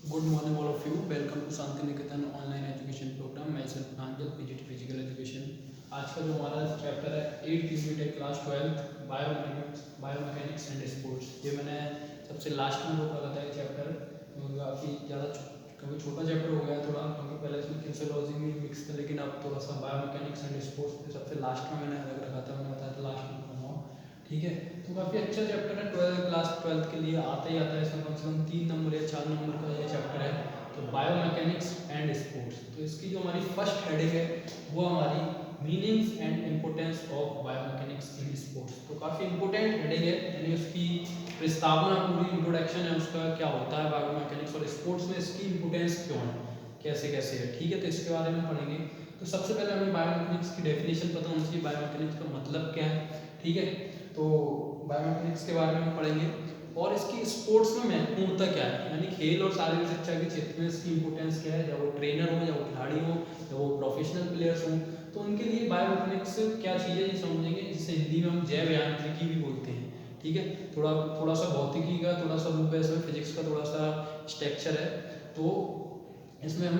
Good morning, all of you. Welcome to Shanti Niketan online education program. मैं self Pranjal PGT physical education. आज का जो हमारा चैप्टर है 8th यूनिट है क्लास 12 बायोमैकेनिक्स एंड स्पोर्ट्स। ये मैंने सबसे लास्ट में रोक रखा था ये चैप्टर, क्योंकि काफ़ी ज़्यादा क्योंकि छोटा चैप्टर हो गया थोड़ा, क्योंकि पहले इसमें फिजियोलॉजी भी मिक्स था, लेकिन अब थोड़ा सा बायोमैकेनिक्स एंड स्पोर्ट्स सबसे लास्ट में मैंने अलग रखा था। मैंने बताया था लास्ट में पढ़ाऊँगा, ठीक है। तो काफ़ी अच्छा चैप्टर है, क्लास 12 के लिए आता ही आता है। इसमें कम से कम 3 नंबर या 4 नंबर का ये चैप्टर है, तो बायोमैकेनिक्स एंड स्पोर्ट्स। तो इसकी जो हमारी फर्स्ट हेडिंग है वो हमारी meanings and importance of biomechanics in sports. तो काफ़ी इंपॉर्टेंट हेडिंग है, यानी उसकी प्रस्तावना, पूरी इंट्रोडक्शन है उसका, क्या होता है बायोमैकेनिक्स और स्पोर्ट्स में इसकी इम्पोर्टेंस क्यों है, कैसे कैसे है, ठीक है। तो इसके बारे में पढ़ेंगे। तो सबसे पहले हमें बायोमैकेनिक्स की डेफिनेशन पता होनी चाहिए, बायोमैकेनिक्स का मतलब क्या है, ठीक है। तो बायोमैकेनिक्स के बारे में पढ़ेंगे और इसकी स्पोर्ट्स में महत्वपूर्णता क्या है, यानी खेल और शारीरिक शिक्षा के क्षेत्र में इसकी इंपॉर्टेंस क्या है। जब वो ट्रेनर हो, या वो खिलाड़ी हो, या वो प्रोफेशनल प्लेयर्स हों, तो उनके लिए बायोमैकेनिक्स क्या चीज़ है ये समझेंगे, जिसे हिंदी में हम जैव यांत्रिकी भी बोलते हैं, ठीक है। थोड़ा थोड़ा सा भौतिकी का थोड़ा सा रूप है इसमें, फिजिक्स का थोड़ा सा स्ट्रक्चर है, तो इसमें हम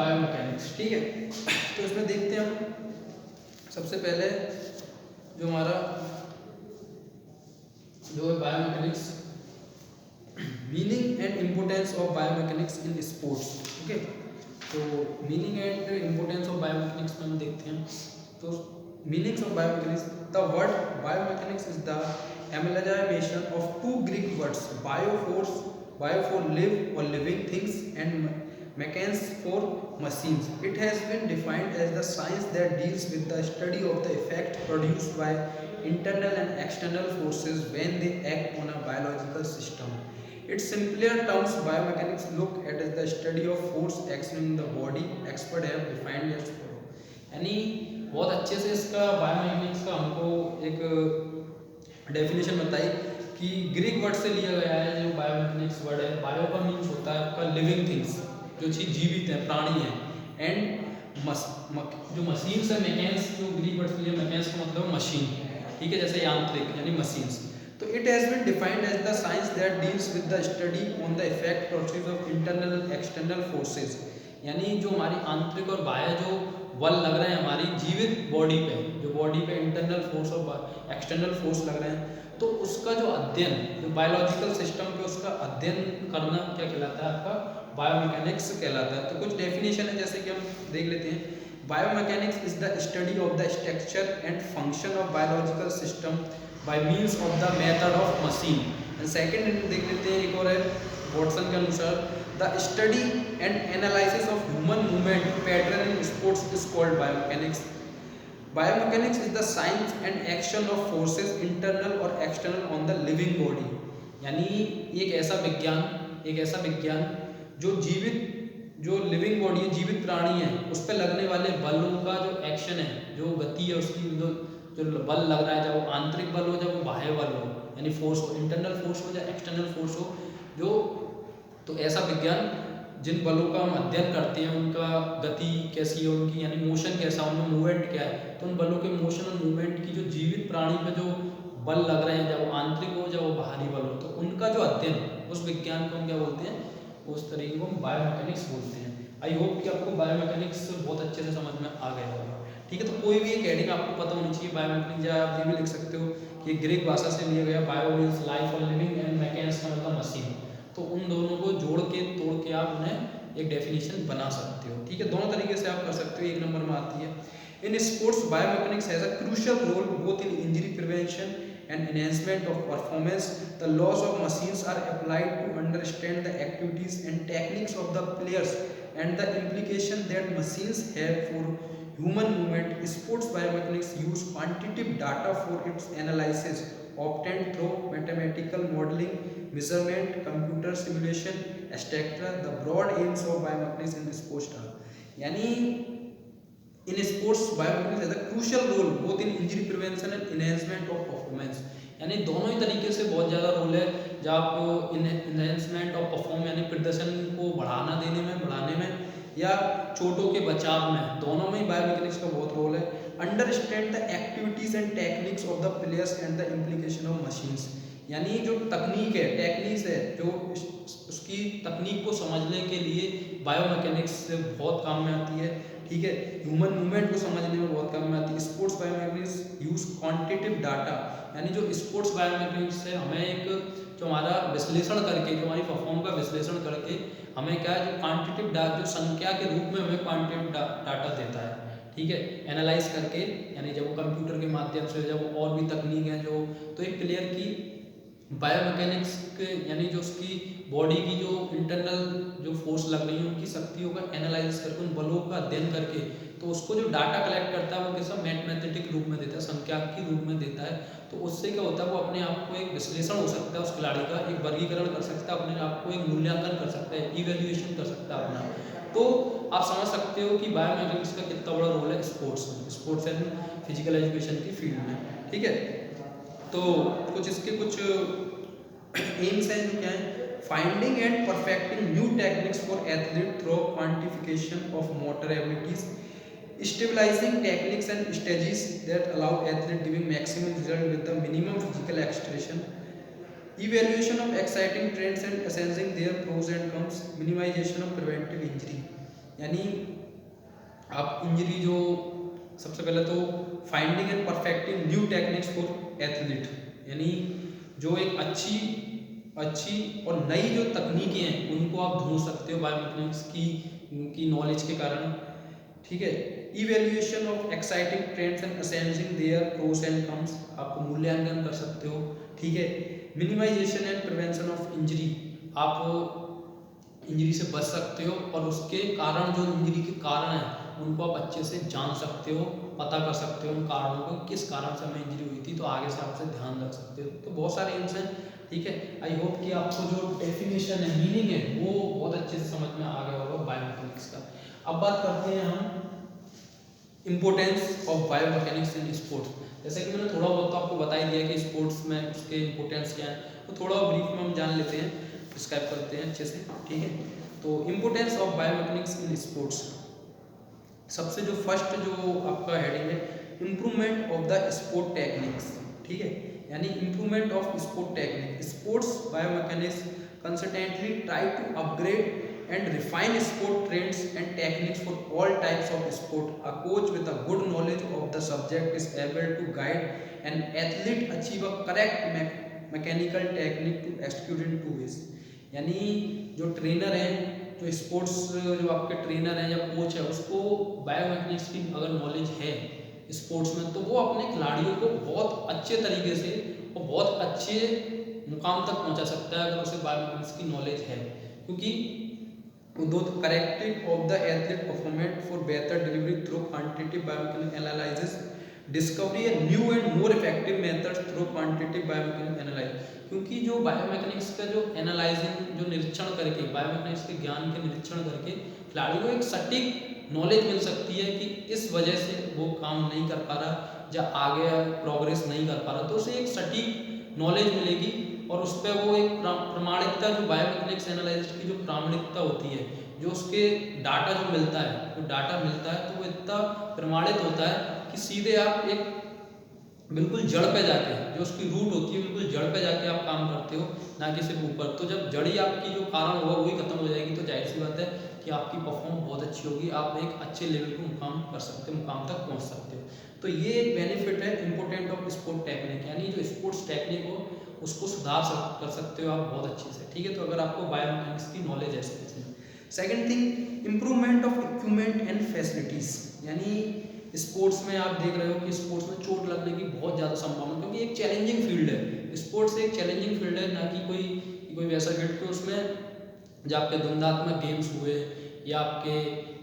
बायोमैकेनिक्स, ठीक है। तो इसमें देखते हैं हम सबसे पहले जो हमारा जो है biomechanics, meaning and importance of biomechanics in sports, okay. तो meaning and importance of biomechanics में हम देखते हैं। तो meanings of biomechanics, the word biomechanics is the amalgamation of two Greek words, bio for live or living things, and mechanics for machines. It has been defined as the science that deals with the study of the effect produced by internal and external forces when they act on a biological system. Its simpler terms, biomechanics look at the study of force action in the body. Experts have defined as follow. यानी बहुत अच्छे से इसका biomechanics का हमको एक definition बताई कि ग्रीक वर्ड से लिया गया है जो बायोमैकेनिक्स वर्ड है। बायो का मीन्स होता है आपका लिविंग थिंग्स, जो चीज़ जीवित है, प्राणी है, एंड जो मशीन्स है, मैकेन्स, जो ग्रीक वर्ड से लिया, मैकेन्स का मतलब मशीन, ठीक है, जैसे यांत्रिक यानी मशीन्स। तो it has been defined as the science that deals with the study on the effect process of internal external forces, यानी जो हमारी आंतरिक और बाह्य जो बल लग रहे हैं हमारी जीवित बॉडी पे, जो बॉडी पे इंटरनल फोर्स और एक्सटर्नल फोर्स लग रहे हैं, तो उसका जो अध्ययन, जो बायोलॉजिकल सिस्टम पे उसका अध्ययन करना क्या कहलाता है, आपका बायोमैकेनिक्स कहलाता है। तो कुछ डेफिनेशन है, जैसे कि हम देख लेते हैं। Biomechanics is the study of the structure and function of biological system by means of the method of machine. And second देख लेते हैं, एक और है वॉटसन के अनुसार, the study and analysis of human movement pattern in sports is called biomechanics. Biomechanics is the science and action of forces internal और external on the living body, यानी एक ऐसा विज्ञान जो जीवित, जो लिविंग बॉडी है, जीवित प्राणी है, उस पर लगने वाले बलों का जो एक्शन है, जो गति है उसकी, जो बल लग रहा है, चाहे वो आंतरिक बल हो, चाहे वो बाह्य बल हो, यानी फोर्स हो, इंटरनल फोर्स हो या एक्सटर्नल फोर्स हो, जो तो ऐसा विज्ञान जिन बलों का हम अध्ययन करते हैं, उनका गति कैसी है उनकी, यानी मोशन कैसा, उनमें मूवमेंट क्या है, तो उन बलों के मोशन और मूवमेंट की जो जीवित प्राणी पे जो बल लग रहे हैं, चाहे वो आंतरिक हो चाहे वो बाहरी बल हो, तो उनका जो अध्ययन, उस विज्ञान को हम क्या बोलते हैं, उस तरीके को हम बायोमैकेनिक्स बोलते हैं। आई होप कि आपको बायोमैकेनिक्स बहुत अच्छे से समझ में आ गया होगा, ठीक है। तो कोई भी एक हेडिंग आपको पता होनी चाहिए बायोमैकेनिक्स, या आप ये भी लिख सकते हो कि ग्रीक भाषा से लिया गया, बायो मीन्स लाइफ और लिविंग, एंड मैकेनिक्स का मतलब मशीन। तो उन दोनों को जोड़ के तोड़ के आप उन्हें एक डेफिनेशन बना सकते हो, ठीक है। दोनों तरीके से आप कर सकते हो, एक नंबर में आती है। In sports biomechanics has a crucial role both in injury prevention and enhancement of performance. The laws of machines are applied to understand the activities and techniques of the players and the implication that machines have for human movement. Sports biomechanics use quantitative data for its analysis, obtained through mathematical modeling, measurement, computer simulation, etc. The broad aims of biomechanics in sports are, यानी in sports biomechanics has a crucial role both in injury prevention and enhancement of performance, यानी दोनों ही तरीके से बहुत ज़्यादा role है। जब आप इनहेंसमेंट ऑफ परफॉर्म यानी प्रदर्शन को बढ़ाने में या चोटों के बचाव में, दोनों में ही बायोमैकेनिक्स का बहुत रोल है। Understand the activities and techniques of the players and the implication of machines, यानी जो तकनीक है, टेक्निक्स है, जो उसकी तकनीक को समझने के लिए बायोमैकेनिक्स बहुत काम में आती है। ठीक है, ह्यूमन मूवमेंट को समझने में बहुत काम में आती है। Sports biomechanics use quantitative data, यानी जो स्पोर्ट्स बायोमैकेनिक्स है हमें एक जो हमारा विश्लेषण करके, जो हमारी परफॉर्म का विश्लेषण करके हमें क्या है, जो क्वांटिटेटिव डाटा, जो संख्या के रूप में हमें क्वांटिटेटिव डाटा देता है। ठीक है, एनालाइज करके, यानी जब कंप्यूटर के माध्यम से, जब और भी तकनीक है जो, तो एक प्लेयर की बायोमैकेनिक्स के, यानी जो उसकी बॉडी की जो इंटरनल जो फोर्स लग रही है, उनकी शक्तियों का एनालाइज करके, उन बलों का अध्ययन करके, तो उसको जो डाटा कलेक्ट करता है वो कैसा मैथमेटिक रूप में देता है, संख्यात्मक रूप में देता है। तो उससे क्या होता है, वो अपने आप को एक विश्लेषण हो सकता है उस खिलाड़ी का, एक वर्गीकरण कर सकता है, अपने आप को एक मूल्यांकन कर सकता है, इवेल्युएशन कर सकता है अपना। तो आप समझ सकते हो कि बायोमैकेनिक्स का कितना बड़ा रोल है स्पोर्ट्स में, स्पोर्ट्स एंड फिजिकल एजुकेशन की फील्ड में। ठीक है, तो कुछ इसके कुछ एम्स हैं जो क्या है, finding and perfecting new techniques for athlete through quantification of motor abilities, stabilizing techniques and strategies that allow athlete giving maximum result with the minimum physical exertion, evaluation of exciting trends and assessing their pros and cons, minimization of preventive injury। यानी आप injury जो, सबसे पहले तो finding and perfecting new techniques for athlete, यानी जो एक अच्छी और नई जो तकनीकें हैं उनको आप ढूंढ सकते हो बायोमैकेनिक्स की नॉलेज के कारण। ठीक है, evaluation of exciting trends and assessing their pros and cons, आप मूल्यांकन कर सकते हो। ठीक है, minimization and prevention of injury, आप इंजरी से बच सकते हो और उसके कारण, जो इंजरी के कारण है उनको आप अच्छे से जान सकते हो, पता कर सकते हो उन कारणों को, किस कारण से हमें इंजरी हुई थी, तो आगे से आपसे ध्यान रख सकते हो। तो बहुत सारे एम्स हैं। ठीक है, आई होप कि आपको जो डेफिनेशन है, मीनिंग है, वो बहुत अच्छे से समझ में आ गया होगा बायोमैकेनिक्स का। अब बात करते हैं हम importance of biomechanics in sports. जैसे कि मैंने थोड़ा बहुत तो आपको बता ही दिया कि स्पोर्ट्स में उसके इम्पोर्टेंस क्या है, तो थोड़ा ब्रीफ में हम जान लेते हैं, डिस्क्राइब करते हैं अच्छे से। ठीक है, तो importance of biomechanics in sports, सबसे जो फर्स्ट जो आपका हेडिंग है, improvement of the sport techniques. ठीक है, यानी improvement of sport technique, sports biomechanics consistently try to upgrade and refine sport trends and techniques for all types of sport. A coach with a good knowledge of the subject is able to guide an athlete achieve a correct mechanical technique to execute in two ways। यानी जो trainer है, जो sports जो आपके trainer हैं या coach है, उसको बायोमैकेनिक्स की अगर नॉलेज है स्पोर्ट्स में, तो वो अपने खिलाड़ियों को बहुत अच्छे तरीके से और बहुत अच्छे मुकाम तक पहुंचा सकता है अगर उसे बायोमैकेनिक्स की नॉलेज है। क्योंकि to corrective of the athlete performance for बेहतर delivery through quantitative biomechanical analysis, discovery a new and more effective methods through quantitative biomechanical analysis. क्योंकि जो बायोमैकेनिक्स का जो एनालाइजिंग, जो निरीक्षण करके, बायोमैकेनिक्स के ज्ञान के निरीक्षण करके खिलाड़ी को एक सटीक नॉलेज मिल सकती है कि इस वजह से वो काम नहीं कर पा रहा या आगे प्रोग्रेस नहीं कर पा रहा, तो उसे एक सटीक नॉलेज मिलेगी और उस पर वो एक प्रामाणिकता, जो बायोमैकेनिक्स एनालिस्ट की जो प्रामाणिकता होती है, जो उसके डाटा जो मिलता है, तो वो इतना प्रमाणित होता है कि सीधे आप एक बिल्कुल जड़ पे जाके, जो उसकी रूट होती है, बिल्कुल जड़ पे जाके आप काम करते हो, ना कि सिर्फ ऊपर। तो जब जड़ ही आपकी जो कारण होगा वही खत्म हो जाएगी, तो जाहिर सी बात है कि आपकी परफॉर्म बहुत अच्छी होगी, आप एक अच्छे लेवल को मुकाम कर सकते हो, मुकाम तक पहुंच सकते हो। तो ये एक बेनिफिट है इम्पोर्टेंट ऑफ स्पोर्ट टेक्निक, यानी जो स्पोर्ट्स टेक्निक हो उसको कर सकते हो आप बहुत अच्छे से। ठीक है, तो अगर आपको बायोमैकेनिक्स की नॉलेज है स्पोर्ट्स में। Second thing, improvement of equipment and facilities, यानी स्पोर्ट्स में आप देख रहे हो कि स्पोर्ट्स में चोट लगने की बहुत ज़्यादा संभावना, क्योंकि एक चैलेंजिंग फील्ड है, स्पोर्ट्स एक चैलेंजिंग फील्ड है, ना कि कोई वैसा फील्ड कि उसमें जो आपके द्वंद्वात्मक गेम्स हुए या आपके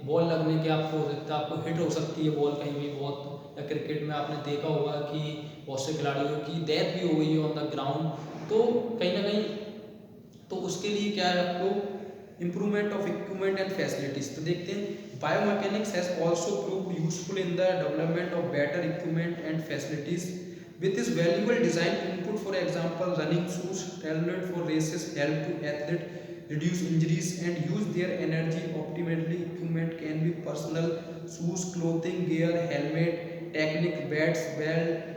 बॉल लगने के आपको हो सकता है, आपको हिट हो सकती है बॉल कहीं भी बहुत, या क्रिकेट में आपने देखा होगा कि बहुत से खिलाड़ियों की डेथ भी हो गई है ऑन द ग्राउंड। तो कहीं ना कहीं तो उसके लिए क्या है, आपको improvement of equipment and facilities. तो देखते हैं, biomechanics has also proved useful in the development of better equipment and facilities with this valuable design input. For example, running shoes tailored for races help to athlete reduce injuries and use their energy optimally. Equipment can be personal shoes, clothing, gear, helmet, technique, bats, belt,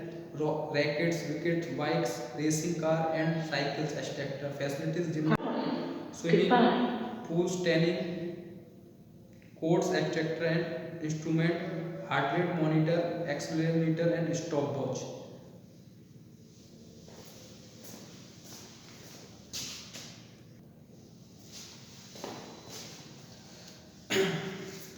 rackets, wickets, bikes, racing car and cycles, etc. Facilities gym, swimming, pools, tanning, codes, etc. and instrument, heart rate monitor, accelerometer and stopwatch.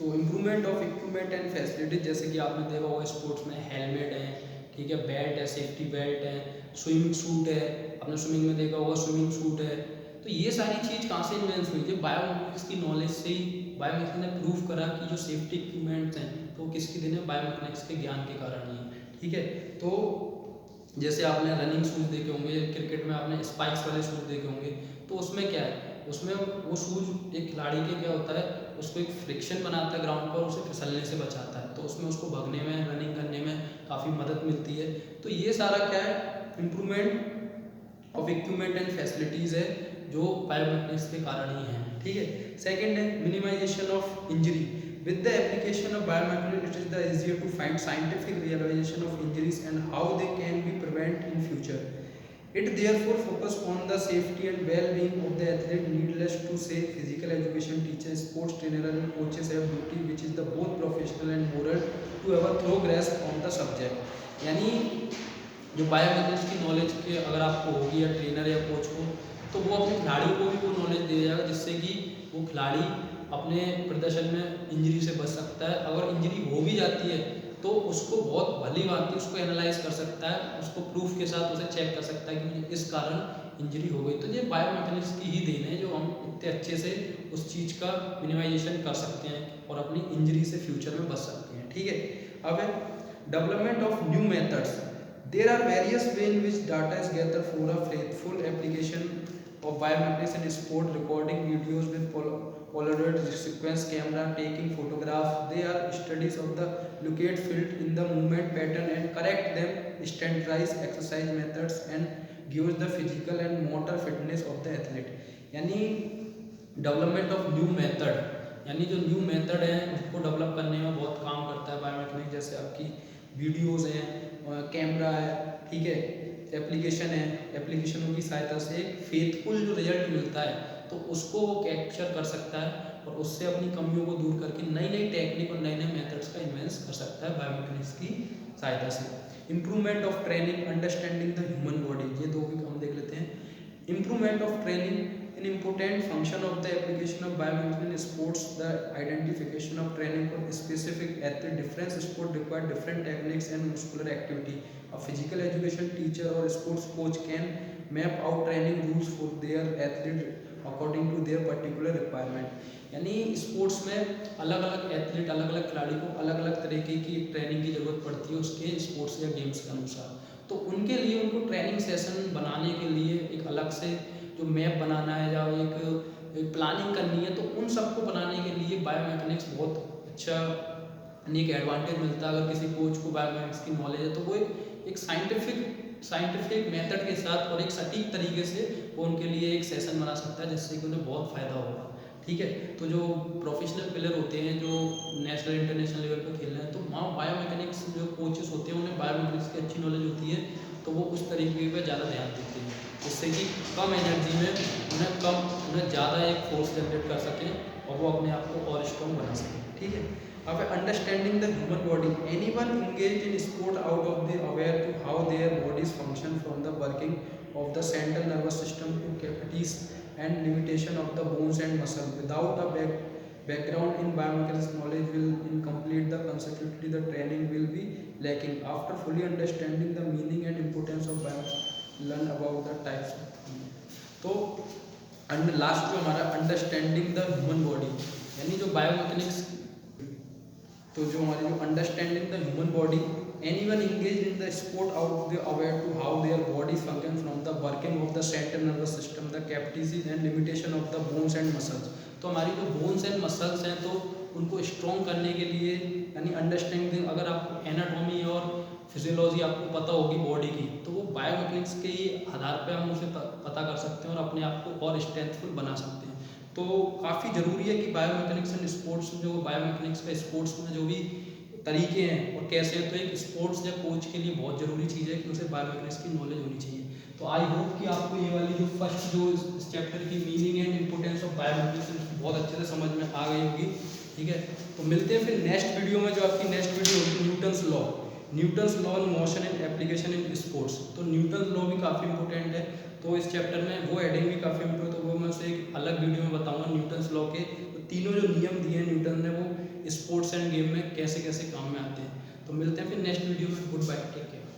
तो improvement of equipment and facilities, जैसे कि आपने देखा होगा sports में helmet है, ठीक है, बेल्ट है, सेफ्टी बेल्ट है, स्विमिंग सूट है, आपने स्विमिंग में देखा होगा स्विमिंग सूट है। तो ये सारी चीज़ कहाँ से इन्वेंस हुई थी? बायोमैकेनिक्स की नॉलेज से ही बायोमैकेनिक्स ने प्रूव करा कि जो सेफ्टी इक्विपमेंट्स हैं तो किसके दिन है? बायोमैकेनिक्स के ज्ञान के कारण ही, ठीक है। तो जैसे आपने रनिंग शूज़ देखे होंगे, क्रिकेट में आपने स्पाइक्स वाले शूज़ देखे होंगे, तो उसमें क्या है, उसमें वो शूज़ एक खिलाड़ी के क्या होता है, उसको एक फ्रिक्शन बनाता है ग्राउंड पर, उसे फिसलने से बचाता है, तो उसमें उसको भागने में, रनिंग करने में काफ़ी मदद मिलती है। तो ये सारा क्या है? Improvement of equipment and facilities है जो बायोमैकेनिक्स के कारण ही है, ठीक है। सेकेंड है minimization of injury. With the application of biomechanics, it is the easier to find scientific realization of injuries and how they can be prevented in future. It therefore focus on the safety and well-being of the athlete. Needless to say, physical education teachers, sports trainer and coaches have duty which is the both professional and moral to have a thorough grasp on the subject. यानी जो biomechanics की knowledge के अगर आपको होगी या trainer या coach को, तो वो अपने खिलाड़ी को भी वो नॉलेज दे जाएगा जिससे कि वो खिलाड़ी अपने प्रदर्शन में इंजरी से बच सकता है। अगर इंजरी हो भी जाती है तो उसको बहुत भली भांति उसको एनालाइज कर सकता है, उसको प्रूफ के साथ उसे चेक कर सकता है कि मुझे इस कारण इंजरी हो गई। तो ये बायोमैकेनिक्स की ही देन है जो हम इतने अच्छे से उस चीज़ का मिनिमाइजेशन कर सकते हैं और अपनी इंजरी से फ्यूचर में बच सकते हैं, ठीक है। अब है development of new methods. There are various ways in which data is gathered for a faithful application of biomechanics in sport, recording videos with Polaroid sequence camera, taking photographs. They are studies of the locate field in the movement pattern and correct them, standardize exercise methods and gives the physical and motor fitness of the athlete. यानी development of new method, यानी जो new method है उसको develop करने में बहुत काम करता है बायोमैकेनिक्स। जैसे आपकी वीडियोज़ हैं, कैमरा है, ठीक है, एप्लीकेशन है, एप्लीकेशनों की सहायता से एक फेथफुल जो रिजल्ट मिलता है तो उसको वो कैप्चर कर सकता है और उससे अपनी कमियों को दूर करके नई नई टेक्निक और नए नए मेथड्स का इन्वेंस कर सकता है बायोमैकेनिक्स की सहायता से। Improvement of training, understanding the human body, ये दो भी हम देख लेते हैं। Improvement of training, an important function of the application of biomechanics in sports, the identification of training for specific athlete. Different sport require different techniques and muscular activity. A physical education teacher or sports coach can map out training rules for their athlete according to their particular requirement. यानी sports में अलग अलग athlete, अलग अलग खिलाड़ी को अलग अलग तरीके की ट्रेनिंग की ज़रूरत पड़ती है उसके स्पोर्ट्स या गेम्स के अनुसार। तो उनके लिए उनको ट्रेनिंग सेशन बनाने के लिए एक अलग से जो मैप बनाना है या एक प्लानिंग करनी है, तो उन सबको बनाने के लिए बायोमैकेनिक्स बहुत अच्छा एक एडवांटेज मिलता है। अगर किसी कोच को बायोमैकेनिक्स की नॉलेज है तो वो एक साइंटिफिक मेथड के साथ और एक सटीक तरीके से वो उनके लिए एक सेशन बना सकता है जिससे कि उन्हें बहुत फ़ायदा होगा, ठीक है। तो जो प्रोफेशनल प्लेयर होते हैं जो नेशनल इंटरनेशनल लेवल पर खेल रहे हैं, तो वहाँ बायोमैकेनिक्स जो कोचेस होते हैं उन्हें बायोमैकेनिक्स की अच्छी नॉलेज होती है, तो वो उस तरीके पर ज़्यादा ध्यान देते हैं जिससे कि कम एनर्जी में उन्हें ज़्यादा एक फोर्स जनरेट कर सकें और वो अपने आप को और स्ट्रॉन्ग बना सकें, ठीक है। अब understanding the human body, anyone engage in sport out of the aware to how their bodies function from the working of the central nervous system to capacities and limitation of the bones and muscle without a background in biomechanics knowledge will incomplete, the consequently the training will be lacking. After fully understanding the meaning and importance of learn about the types of, तो last जो हमारा understanding the human body, यानी जो biomechanics, तो जो हमारी जो understanding the human body, anyone engage in the sport out the aware to how their body function from the working of the central nervous system, the capacities and limitation of the bones and muscles. तो हमारी जो bones and muscles हैं तो उनको strong करने के लिए, यानी अंडरस्टैंडिंग, अगर आपको एनाटॉमी और फिजियोलॉजी आपको पता होगी बॉडी की, तो वो बायोमैकेनिक्स के ही आधार पे हम उसे पता कर सकते हैं और अपने आप को और स्ट्रेंथफुल बना सकते हैं। तो काफ़ी ज़रूरी है कि बायोमैकेनिक्स एंड स्पोर्ट्स, जो बायोमैकेनिक्स का स्पोर्ट्स में जो भी तरीके हैं और कैसे हैं, तो एक स्पोर्ट्स या कोच के लिए बहुत ज़रूरी चीज़ है कि उसे बायोमैकेनिक्स की नॉलेज होनी चाहिए। तो आई होप कि आपको ये वाली जो फर्स्ट जो इस चैप्टर की meaning and importance of biomechanics बहुत अच्छे से समझ में आ गई होगी। ठीक है, तो मिलते हैं फिर नेक्स्ट वीडियो में। जो आपकी नेक्स्ट वीडियो होगी Newton's law in motion and application in sports. तो न्यूटन्स लॉ भी काफ़ी इंपॉर्टेंट है, तो इस चैप्टर में वो हेडिंग भी काफ़ी इंपॉर्टेंट, तो वो मैं उसे एक अलग वीडियो में बताऊंगा। न्यूटन्स लॉ के तो तीनों जो नियम दिए हैं न्यूटन ने, वो स्पोर्ट्स एंड गेम में कैसे कैसे काम में आते हैं। तो मिलते हैं फिर नेक्स्ट वीडियो में। Goodbye, take care.